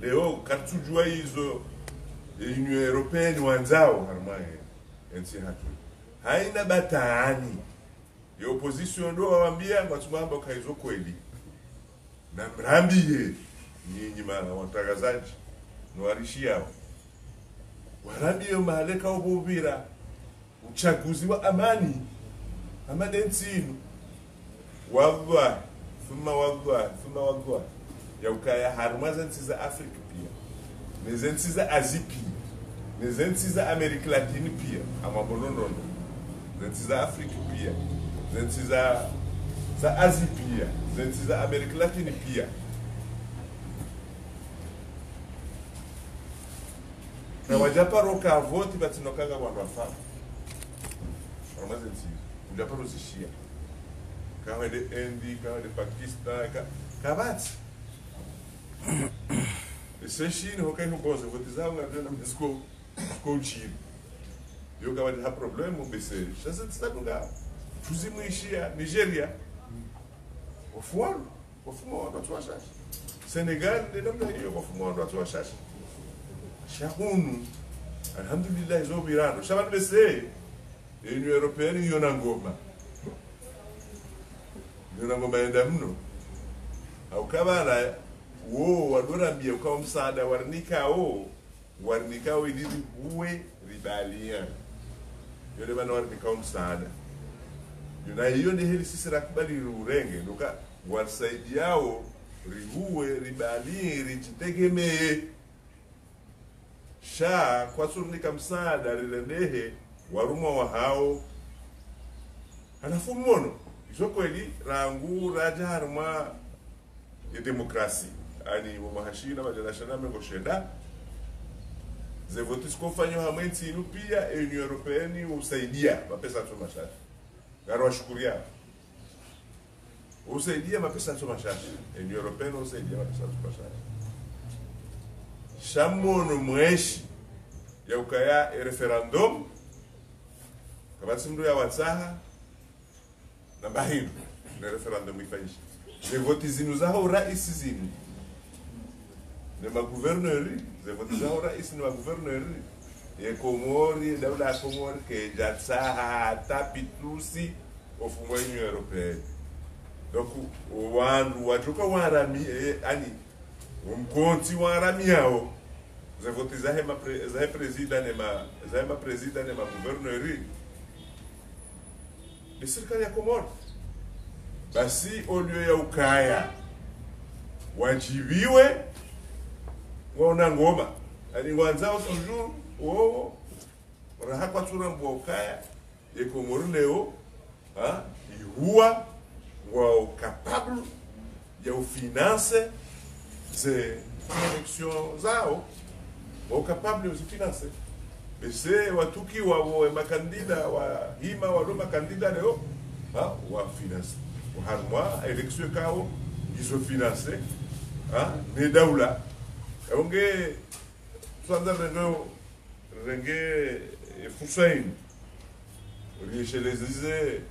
leo katujua hizo Union European wanzao harmaye nchi hatu haina bataani ya opposition ndo waambia watumamba kaizo kweli na mrambie nyinyi watangazaji nwarishia warambie mahaleka ubuvira uchaguzi wa amani amadensinu wallahi thumma ya ukaya harmaza nchi za Afrika pia nchi za Asia pia nchi za Amerika Latini pia ama bononono nchi za Afrika pia nchi za Asia pia nchi za Amerika Latini pia na wajaparo ka voti batinokanga wanafaa harmaza nchi wajaparo zishia kama de Indi kama de Pakistan kabati esse China hokai no gozo votizar uma grana mesco China eu acaba de ter problema o BC já se está no lugar fuzimos Nigéria o fumo da tua chacha Senegal de não daí o fumo da tua chacha Shahunu alhamdulillah zo virado chama no BC União Europeia e Yonangoma ainda mno au kabala wo wadorambia kwa msaada warnikao ili uwe ribalia yule bana warnikao msaada yuna hiyo ni hili sisi rakubali urenge ndoka wasaidiao rihuwe ribalia rijitegemee sha kwa surnika msaada rilendehe waruma wa hao halafu mmono izo kweli rangu raja harma ya demokrasi ani wamahashina majanashana mengoshenda ze votis kufanywa hamwenzi inu pia Union Europeani usaidia mapesa tu mashashi garo washukuria usaidia mapesa tu mashashi Union Europeani usaidia mapesa tu mashashi shamono mweshi ya ukaya referendum kabati mdu ya watsaha na bahimu na referendum ifanyisha ze voti zinu zao rais zinu ne magouverneurs ze voti zao rais ne magouverneurs e Komori daula ya Komori ke jatsaha tapitusi ofumo Union Européenne donc wandu wajuka warami ani umkonti warami yao ze voti zahe president ne ma gouverneurs de serikali ya Komori basi olio ya ukaya wajibiwe waona ngoma ani wanzao toujours o raha kwa tura mbo ukaya ya Komori leo ihuwa wa capable ya ufinance ze election zao wa capable ya ufinance bese watuki wa makandida wa hima wa roma kandida leo wa finance harma election kao iso finance ne daula onge sanda renge fusain riesheleze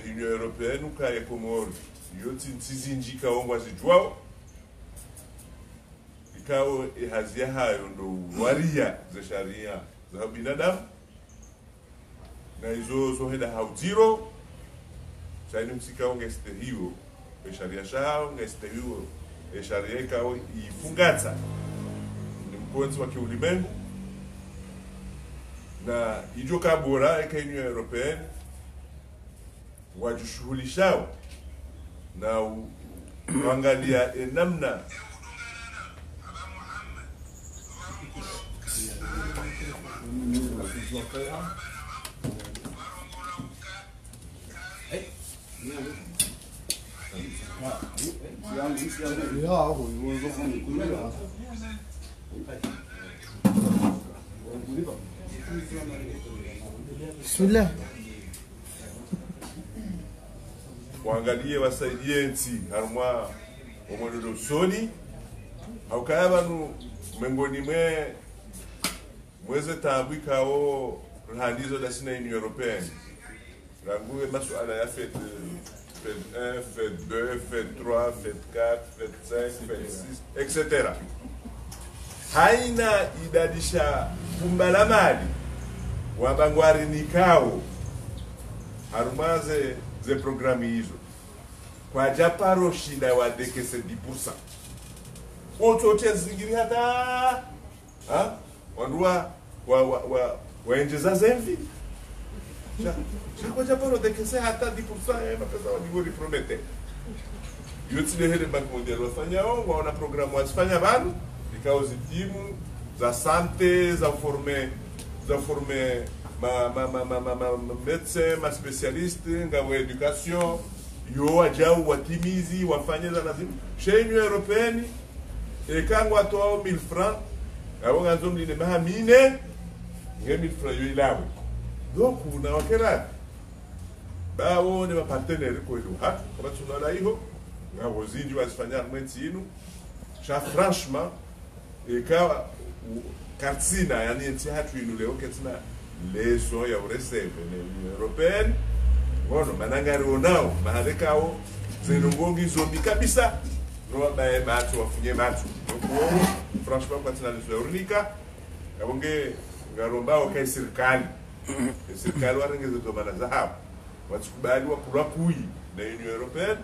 Union Européenne ka ya Komori yoti ntizinjika ongwa zijwao ikao ihazia hayo ndo waria za sharia za binadamu na hizo zoheda hautiro chaini msika ongeste hiyo sharia shao ongeste hiyo sharia ikao ifungata ni mkonzi wa kiulimwengu na hijo kabora eka Union Européenne wajishughulishao na kuangalia namna Bismillah. Waangalie wasaidie nchi harma omodo soni au kaya banu mengoni mweze tambika o handizo da sina Union Européenne rangue masuala ya fete faites 1, faites 2, faites 3, faites 4, faites 5, faites 6, etc. Haina idadisha kumbala mali wabangwari nikao harumaze ze programi hizo kwa japaro shida wa dekese 10%. Ochote zingiri hata ha wanua waenjeza zemvi kwa japaro dekese hata 10% ya pesa wadigori promete yote hele bank mondial wafanyao waona programu wasifanya bado ikao zitimu za sante za former médecin, ma spécialiste, ngawe éducation, yo ajau watimizi wafanye za lazima. Chez l'Union européenne, et quand on a 1000 francs, on a besoin de mahamine, 1000 francs yo ilawe. Donc on a wakera. Ba on est partenaire ko ilo ha, kama tunaona hiyo, ngao zindi wasifanya mwenzinu. Cha franchement, et quand Katsina, yani nchi hatu inuleo Katsina leso ya ureseve na Union Européenne. Ngono manangari onao mahalekao zenongongi zombi kabisa no bae batu wafunye batu. Donc franchement Katsina leso urnika kabonge ngarombao kai serikali. Serikali warengeze domana zahabu. Watukubali wakura kui na Union Européenne.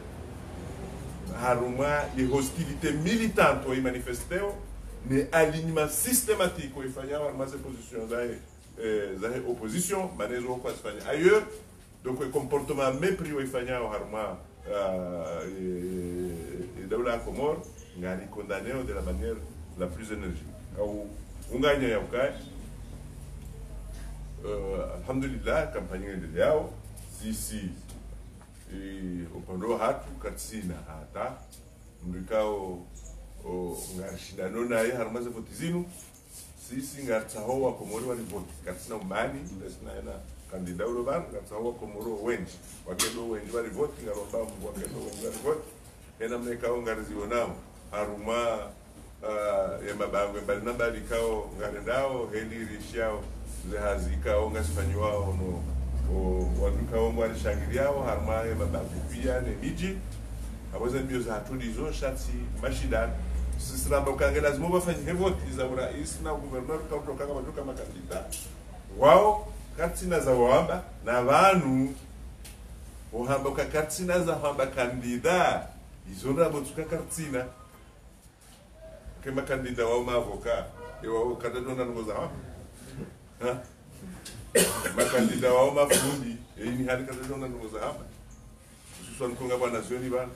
Haruma les hostilités militantes ou manifesteo ne alignement systématique où il fallait avoir ma position dans opposition manezo kwa Espagne ailleurs donc le comportement mépris où il fallait avoir ma et dans la Comore ngani condamné de la manière la plus énergique au unganya ya ukai alhamdulillah campagne de yao si upande hatu Katsina hata mlikao ngarishindano naye harumaze voti zinu sisi ngartaho wa Komoro wali voti Katsina umani lesina ena kandida uroban ngartaho wa Komoro wenji wakendo wenji wali voti ngaromba mungu wakendo wenji wali voti ena mnekao ngarizionao haruma ya mabangwe bali nabali kao ngarendao heli rishiao zehazikao ngasifanyuao no wadukao mwari shangiriao haruma ya mabangwe pia ne miji abaza mbio za hatulizo shati mashidani sisi namba ukangela zimo bafanye vote za urais na governor kutoka kama maduka makandida wao Katsina za wamba na banu uhamba ka Katsina za hamba kandida izona botuka Katsina kama kandida wao mavoka wao kadadona ngoza hapa ha makandida wao mafundi ni hali kadadona ngoza hapa sisi tunga bwana zioni bana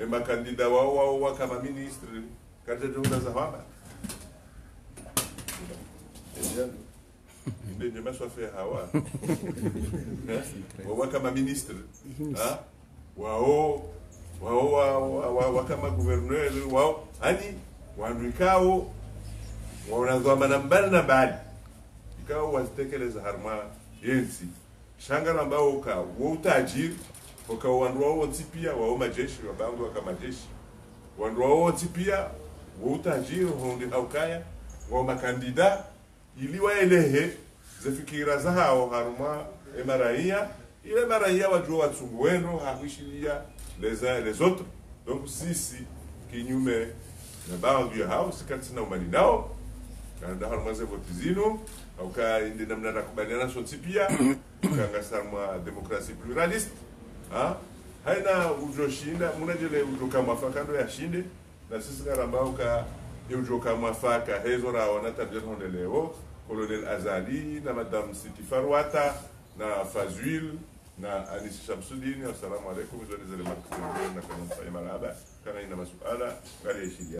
makandida wao kama ministre kata tunga za hapa ndio jamaa swafe hawa wao kama ministre ha wao kama gouverneur wao hani waandikao wanazoma nambari na bali ikao wazitekeleza harma yensi shangara ambao ka utajiri wakawanduwa wote pia wao majeshi wabangu kama jeshi wanduwa wote pia wao utajiri honde haukaya wao makandida ili waelehe zafikira za hao haruma emaraia ile maraia wajua watsungu wenu hakuishilia les autres donc sisi kinyume na baadhi ya hao Katsina umani nao kana haruma za votizino au ka inde namna nakubaliana sote pia kanga sarma demokrasi pluraliste haina ujoshinda munajele ujoka mwafaka ndo yashinde na sisi karambao ka ujoka mwafaka hezo raona tabia hondeleo Colonel Azali na Madame Siti Farwata na Fazwil na Anis Shamsuddin. Assalamu alaikum. Zile marka na kama maraba kana ina masuala gari